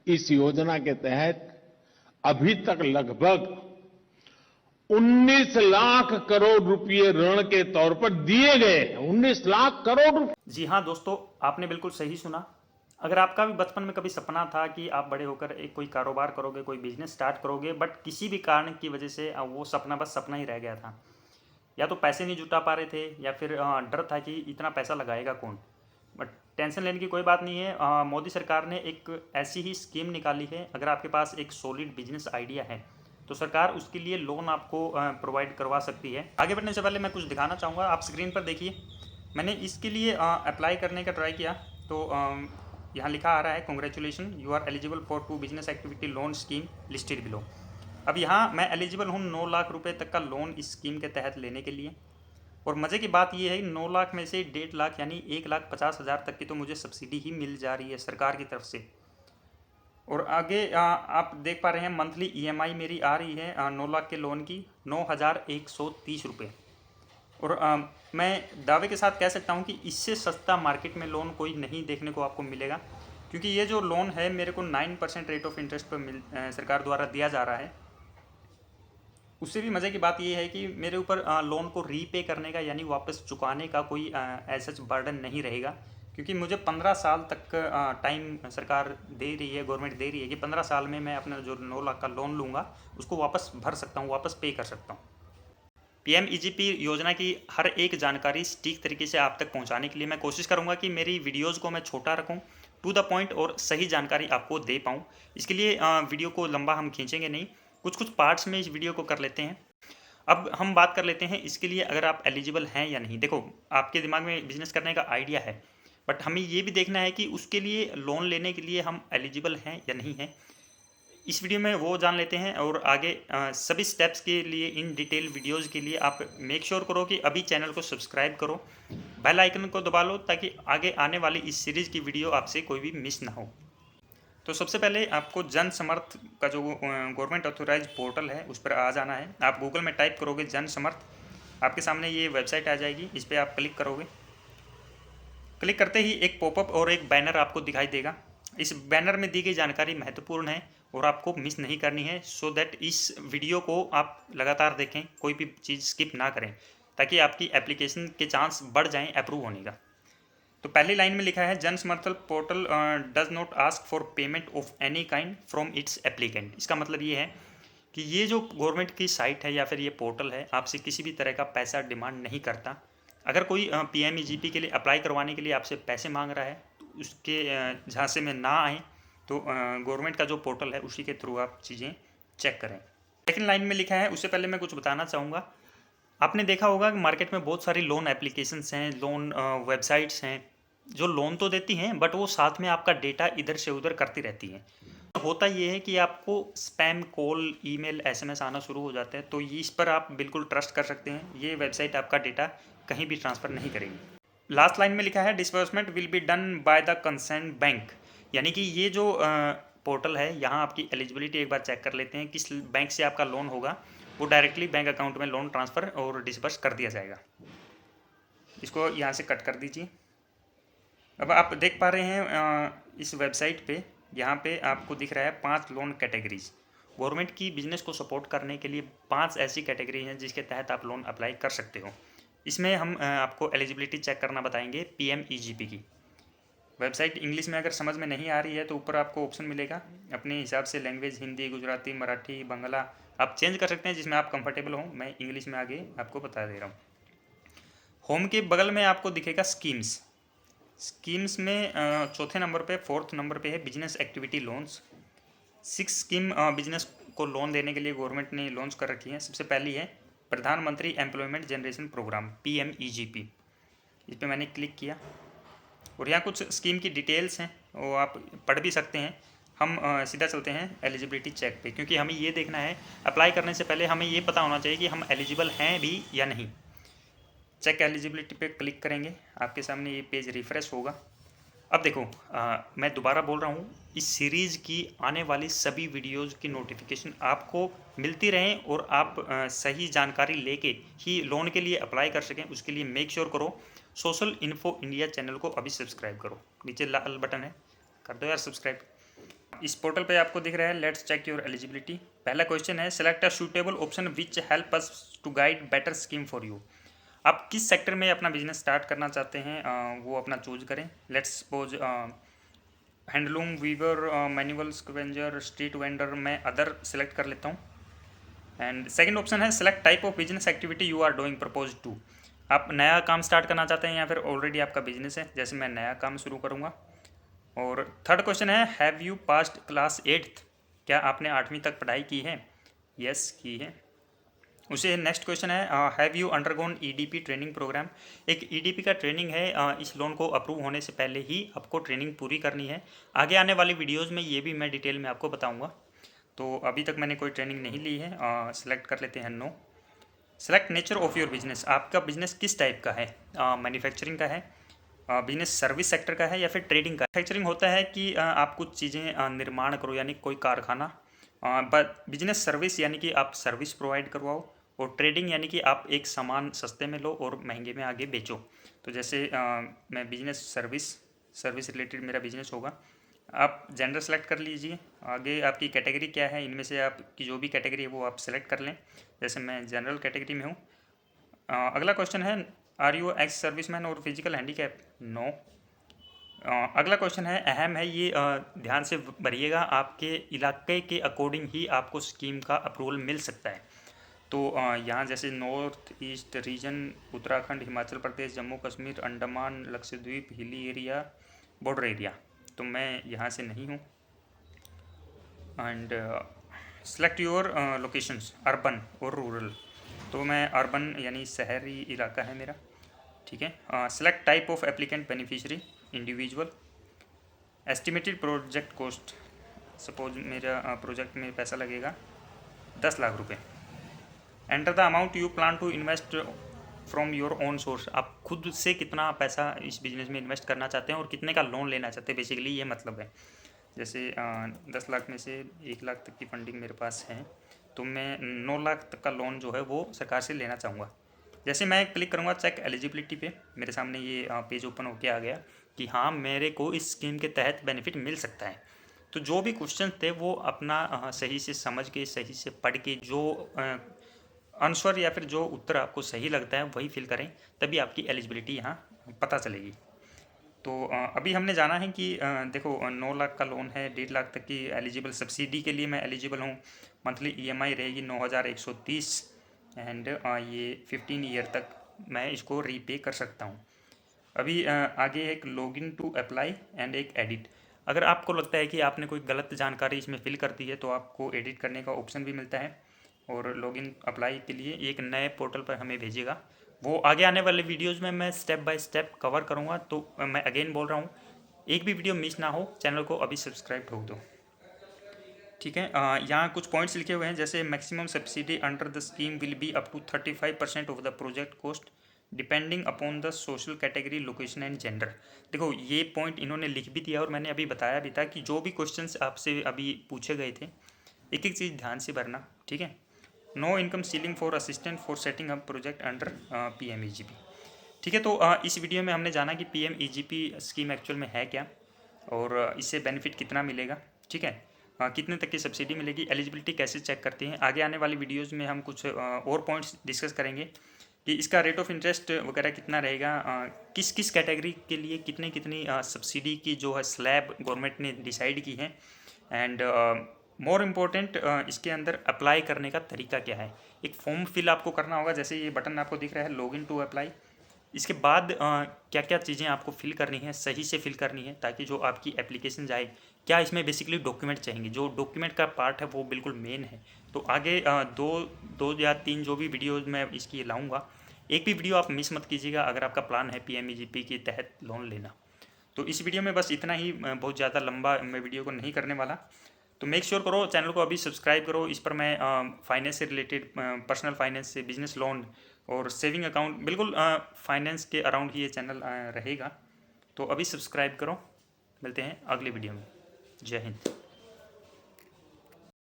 इस योजना के तहत अभी तक लगभग 19 लाख करोड़ रुपए ऋण के तौर पर दिए गए हैं। 19 लाख करोड़ रुपए। जी हाँ दोस्तों, आपने बिल्कुल सही सुना। अगर आपका भी बचपन में कभी सपना था कि आप बड़े होकर एक कोई कारोबार करोगे, कोई बिजनेस स्टार्ट करोगे, बट किसी भी कारण की वजह से वो सपना बस सपना ही रह गया था, या तो पैसे नहीं जुटा पा रहे थे, या फिर डर था कि इतना पैसा लगाएगा कौन। बट टेंशन लेने की कोई बात नहीं है। मोदी सरकार ने एक ऐसी ही स्कीम निकाली है। अगर आपके पास एक सॉलिड बिजनेस आइडिया है तो सरकार उसके लिए लोन आपको प्रोवाइड करवा सकती है। आगे बढ़ने से पहले मैं कुछ दिखाना चाहूँगा। आप स्क्रीन पर देखिए, मैंने इसके लिए अप्लाई करने का ट्राई किया तो यहाँ लिखा आ रहा है, congratulation, you are eligible for 2 business activity loan scheme listed below. अब यहाँ मैं एलिजिबल हूँ 9 लाख रुपए तक का लोन इस स्कीम के तहत लेने के लिए। और मज़े की बात यह है कि 9 लाख में से 1.5 लाख यानी 1,50,000 तक की तो मुझे सब्सिडी ही मिल जा रही है सरकार की तरफ से। और आगे आप देख पा रहे हैं मंथली ईएमआई मेरी आ रही है 9 लाख के लोन की 9,130 रुपये। और मैं दावे के साथ कह सकता हूं कि इससे सस्ता मार्केट में लोन कोई नहीं देखने को आपको मिलेगा, क्योंकि ये जो लोन है मेरे को 9% रेट ऑफ इंटरेस्ट पर सरकार द्वारा दिया जा रहा है। उससे भी मज़े की बात ये है कि मेरे ऊपर लोन को रीपे करने का यानी वापस चुकाने का कोई ऐसा बर्डन नहीं रहेगा, क्योंकि मुझे 15 साल तक टाइम सरकार दे रही है, गवर्नमेंट दे रही है कि 15 साल में मैं अपना जो 9 लाख का लोन लूँगा उसको वापस भर सकता हूँ, वापस पे कर सकता हूँ। पीएमईजीपी योजना की हर एक जानकारी सटीक तरीके से आप तक पहुँचाने के लिए मैं कोशिश करूँगा कि मेरी वीडियोज़ को मैं छोटा रखूँ, टू द पॉइंट और सही जानकारी आपको दे पाऊँ। इसके लिए वीडियो को लंबा हम खींचेंगे नहीं, कुछ कुछ पार्ट्स में इस वीडियो को कर लेते हैं। अब हम बात कर लेते हैं इसके लिए अगर आप एलिजिबल हैं या नहीं। देखो, आपके दिमाग में बिजनेस करने का आइडिया है, बट हमें ये भी देखना है कि उसके लिए लोन लेने के लिए हम एलिजिबल हैं या नहीं हैं। इस वीडियो में वो जान लेते हैं, और आगे सभी स्टेप्स के लिए इन डिटेल वीडियोज़ के लिए आप मेक श्योर करो कि अभी चैनल को सब्सक्राइब करो, बेल आइकन को दबा लो, ताकि आगे आने वाली इस सीरीज़ की वीडियो आपसे कोई भी मिस ना हो। तो सबसे पहले आपको जन समर्थ का जो गवर्नमेंट ऑथोराइज पोर्टल है उस पर आ जाना है। आप गूगल में टाइप करोगे जन समर्थ, आपके सामने ये वेबसाइट आ जाएगी, इस पर आप क्लिक करोगे। क्लिक करते ही एक पॉपअप और एक बैनर आपको दिखाई देगा। इस बैनर में दी गई जानकारी महत्वपूर्ण है और आपको मिस नहीं करनी है, सो दैट इस वीडियो को आप लगातार देखें, कोई भी चीज़ स्किप ना करें, ताकि आपकी एप्लीकेशन के चांस बढ़ जाएं अप्रूव होने का। तो पहली लाइन में लिखा है, जन समर्थन portal does not ask for payment of any kind from its applicant. इसका मतलब ये है कि ये जो गवर्नमेंट की साइट है या फिर ये पोर्टल है, आपसे किसी भी तरह का पैसा डिमांड नहीं करता। अगर कोई पीएमईजीपी के लिए अप्लाई करवाने के लिए आपसे पैसे मांग रहा है तो उसके झांसे में ना आए, तो गवर्नमेंट का जो पोर्टल है उसी के थ्रू आप चीज़ें चेक करें। सेकेंड लाइन में लिखा है, उससे पहले मैं कुछ बताना चाहूँगा। आपने देखा होगा कि मार्केट में बहुत सारी लोन एप्लीकेशंस हैं, लोन वेबसाइट्स हैं जो लोन तो देती हैं, बट वो साथ में आपका डेटा इधर से उधर करती रहती हैं। होता ये है कि आपको स्पैम कॉल, ईमेल, एसएमएस आना शुरू हो जाते हैं, तो इस पर आप बिल्कुल ट्रस्ट कर सकते हैं। ये वेबसाइट आपका डेटा कहीं भी ट्रांसफ़र नहीं करेगी। लास्ट लाइन में लिखा है, disbursement will be done by the concern bank, यानी कि ये जो पोर्टल है यहाँ आपकी एलिजिबिलिटी एक बार चेक कर लेते हैं, किस बैंक से आपका लोन होगा, वो डायरेक्टली बैंक अकाउंट में लोन ट्रांसफ़र और डिसबर्स कर दिया जाएगा। इसको यहाँ से कट कर दीजिए। अब आप देख पा रहे हैं इस वेबसाइट पे, यहाँ पे आपको दिख रहा है 5 लोन कैटेगरीज। गवर्नमेंट की बिजनेस को सपोर्ट करने के लिए 5 ऐसी कैटेगरी हैं जिसके तहत आप लोन अप्लाई कर सकते हो। इसमें हम आपको एलिजिबिलिटी चेक करना बताएंगे पीएमईजीपी की। वेबसाइट इंग्लिश में अगर समझ में नहीं आ रही है तो ऊपर आपको ऑप्शन मिलेगा, अपने हिसाब से लैंग्वेज हिंदी, गुजराती, मराठी, बंगला आप चेंज कर सकते हैं जिसमें आप कंफर्टेबल हो। मैं इंग्लिश में आगे आपको बता दे रहा हूँ। होम के बगल में आपको दिखेगा स्कीम्स। स्कीम्स में चौथे नंबर पे, 4th नंबर पे है business activity loans. 6 scheme business को लोन देने के लिए गवर्नमेंट ने लॉन्च कर रखी है। सबसे पहली है प्रधानमंत्री एम्प्लॉयमेंट जनरेशन प्रोग्राम पीएमईजीपी। इस पर मैंने क्लिक किया और यहाँ कुछ स्कीम की डिटेल्स हैं, वो आप पढ़ भी सकते हैं। हम सीधा चलते हैं एलिजिबिलिटी चेक पे, क्योंकि हमें ये देखना है अप्लाई करने से पहले हमें ये पता होना चाहिए कि हम एलिजिबल हैं भी या नहीं। चेक एलिजिबिलिटी पे क्लिक करेंगे, आपके सामने ये पेज रिफ्रेश होगा। अब देखो, मैं दोबारा बोल रहा हूँ, इस सीरीज़ की आने वाली सभी वीडियोज़ की नोटिफिकेशन आपको मिलती रहें और आप सही जानकारी लेके ही लोन के लिए अप्लाई कर सकें। उसके लिए मेक श्योर करो सोशल इन्फो इंडिया चैनल को अभी सब्सक्राइब करो। नीचे लाल बटन है, कर दो यार सब्सक्राइब। इस पोर्टल पे आपको दिख रहा है लेट्स चेक योर एलिजिबिलिटी। पहला क्वेश्चन है select a suitable option which help us to guide better scheme for you. आप किस सेक्टर में अपना बिजनेस स्टार्ट करना चाहते हैं वो अपना चूज करें। Let's suppose handloom, weaver, manual scavenger, street vendor, मैं अदर सेलेक्ट कर लेता हूँ। एंड सेकंड ऑप्शन है select type of business activity you are doing propose to. आप नया काम स्टार्ट करना चाहते हैं या फिर ऑलरेडी आपका बिजनेस है, जैसे मैं नया काम शुरू करूँगा। और थर्ड क्वेश्चन है have you passed class 8th। क्या आपने 8वीं तक पढ़ाई की है? यस की है। उसे नेक्स्ट क्वेश्चन है have you undergone EDP training program. एक ईडीपी का ट्रेनिंग है, इस लोन को अप्रूव होने से पहले ही आपको ट्रेनिंग पूरी करनी है। आगे आने वाली वीडियोज़ में ये भी मैं डिटेल में आपको बताऊँगा। तो अभी तक मैंने कोई ट्रेनिंग नहीं ली है, सेलेक्ट कर लेते हैं no. Select nature of your business. आपका बिजनेस किस टाइप का है? मैन्युफैक्चरिंग का है, बिजनेस सर्विस सेक्टर का है या फिर ट्रेडिंग का? मैन्युफैक्चरिंग होता है कि आप कुछ चीज़ें निर्माण करो, यानी कोई कारखाना। बट बिजनेस सर्विस यानी कि आप सर्विस प्रोवाइड करवाओ। और ट्रेडिंग यानी कि आप एक सामान सस्ते में लो और महंगे में आगे बेचो। तो जैसे मैं बिजनेस सर्विस रिलेटेड मेरा बिजनेस होगा। आप जेंडर सेलेक्ट कर लीजिए। आगे आपकी कैटेगरी क्या है, इनमें से आपकी जो भी कैटेगरी है वो आप सेलेक्ट कर लें। जैसे मैं जनरल कैटेगरी में हूँ। अगला क्वेश्चन है आर यू एक्स सर्विसमैन और फिजिकल हैंडीकैप? नो। अगला क्वेश्चन है अहम है ये, ध्यान से भरिएगा, आपके इलाके के अकॉर्डिंग ही आपको स्कीम का अप्रूवल मिल सकता है। तो यहाँ जैसे north east region, Uttarakhand, Himachal Pradesh, Jammu Kashmir, Andaman, Lakshadweep, hilly area, border area, तो मैं यहाँ से नहीं हूँ। And select your locations urban और रूरल, तो मैं अर्बन यानी शहरी इलाका है मेरा। ठीक है। Select type of applicant beneficiary individual. Estimated project cost, suppose मेरा प्रोजेक्ट में पैसा लगेगा 10 लाख रुपए। Enter the amount you plan to invest from your own source. आप खुद से कितना पैसा इस बिज़नेस में इन्वेस्ट करना चाहते हैं और कितने का लोन लेना चाहते हैं, बेसिकली ये मतलब है। जैसे 10 लाख में से 1 लाख तक की फंडिंग मेरे पास है, तो मैं 9 लाख तक का लोन जो है वो सरकार से लेना चाहूँगा। जैसे मैं क्लिक करूँगा चेक एलिजिबिलिटी पे, मेरे सामने ये पेज ओपन होके आ गया कि हाँ मेरे को इस स्कीम के तहत बेनिफिट मिल सकता है। तो जो भी क्वेश्चन थे वो अपना सही से समझ के, सही से पढ़ के, जो आंसर या फिर जो उत्तर आपको सही लगता है वही फिल करें, तभी आपकी एलिजिबिलिटी यहाँ पता चलेगी। तो अभी हमने जाना है कि देखो 9 लाख का लोन है, 1.5 लाख तक की एलिजिबल सब्सिडी के लिए मैं एलिजिबल हूँ। मंथली EMI रहेगी 9,130 एंड ये 15 ईयर तक मैं इसको रीपे कर सकता हूँ। अभी आगे एक लॉगिन टू अप्लाई एंड एक एडिट। अगर आपको लगता है कि आपने कोई गलत जानकारी इसमें फिल कर दी है तो आपको एडिट करने का ऑप्शन भी मिलता है। और लॉगिन अप्लाई के लिए एक नए पोर्टल पर हमें भेजेगा, वो आगे आने वाले वीडियोज़ में मैं स्टेप बाय स्टेप कवर करूँगा। तो मैं अगेन बोल रहा हूँ, एक भी वीडियो मिस ना हो, चैनल को अभी सब्सक्राइब ठोक दो। ठीक है। यहाँ कुछ पॉइंट्स लिखे हुए हैं, जैसे maximum subsidy under the scheme will be up to 35% of the project cost depending upon the social category, location and gender. देखो ये पॉइंट इन्होंने लिख भी दिया और मैंने अभी बताया भी था कि जो भी क्वेश्चंस आपसे अभी पूछे गए थे एक एक चीज़ ध्यान से भरना। ठीक है। No income ceiling for assistant for setting up project under PMEGP। ठीक है। तो इस वीडियो में हमने जाना कि PMEGP स्कीम एक्चुअल में है क्या और इससे बेनिफिट कितना मिलेगा। ठीक है। कितने तक की सब्सिडी मिलेगी, एलिजिबिलिटी कैसे चेक करती हैं। आगे आने वाली वीडियोज़ में हम कुछ और पॉइंट्स डिस्कस करेंगे कि इसका रेट ऑफ इंटरेस्ट वगैरह कितना रहेगा, किस किस कैटेगरी के लिए कितनी कितनी सब्सिडी की जो है स्लैब गवर्नमेंट ने डिसाइड की है। एंड मोर इम्पोर्टेंट इसके अंदर अप्लाई करने का तरीका क्या है। एक फॉर्म फिल आपको करना होगा, जैसे ये बटन आपको दिख रहा है लॉगिन टू अप्लाई। इसके बाद क्या क्या चीज़ें आपको फिल करनी है, सही से फिल करनी है, ताकि जो आपकी एप्लीकेशन जाए, क्या इसमें बेसिकली डॉक्यूमेंट चाहिए, जो डॉक्यूमेंट का पार्ट है वो बिल्कुल मेन है। तो आगे दो या तीन जो भी वीडियोज़ मैं इसकी लाऊंगा, एक भी वीडियो आप मिस मत कीजिएगा अगर आपका प्लान है PMEGP के तहत लोन लेना। तो इस वीडियो में बस इतना ही, बहुत ज़्यादा लंबा मैं वीडियो को नहीं करने वाला। तो मेक श्योर करो चैनल को अभी सब्सक्राइब करो। इस पर मैं फाइनेंस से रिलेटेड, पर्सनल फाइनेंस से, बिजनेस लोन और सेविंग अकाउंट, बिल्कुल फाइनेंस के अराउंड ही ये चैनल रहेगा। तो अभी सब्सक्राइब करो। मिलते हैं अगले वीडियो में। जय हिंद।